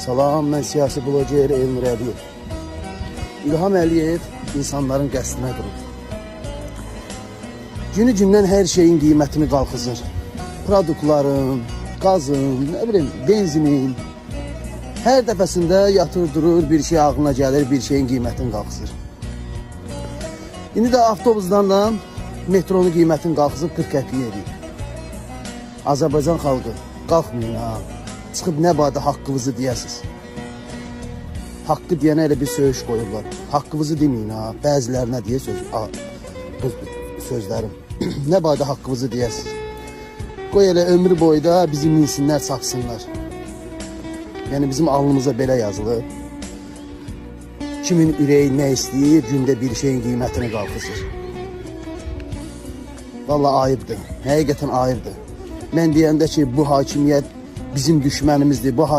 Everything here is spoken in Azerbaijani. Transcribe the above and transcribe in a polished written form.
Salam, mən siyasi bloger Elnur Əliyev. İlham Əliyev insanların qəsdinə durub. Günü gündən hər şeyin qiymətini qalxızır. Produktların, qazın, nə bilim, benzinin. Hər dəfəsində yatır durur, bir şey ağlına gəlir, bir şeyin qiymətini qalxızır. İndi də avtobusdan da metronun qiymətini qalxızıb 40 qəpiyə edir. Azərbaycan xalqı, qalxmayın ha. Çıxıb nə badə haqqınızı deyəsiniz. Haqqı deyənə elə bir söyüş qoyurlar. Haqqınızı deməyin ha. Bəzilərinə deyə sözlərim. Nə badə haqqınızı deyəsiniz. Qoy elə ömrü boyda bizi minsinlər, saxsınlar. Yəni bizim alnımıza belə yazılır. Kimin ürəyi nə istəyir, gündə bir şeyin qiymətini qalxızır. Vallahi ayıbdır. Həqiqətən ayıbdır. Mən deyəndə ki, bu hakimiyyət bizim düşmənimizdir.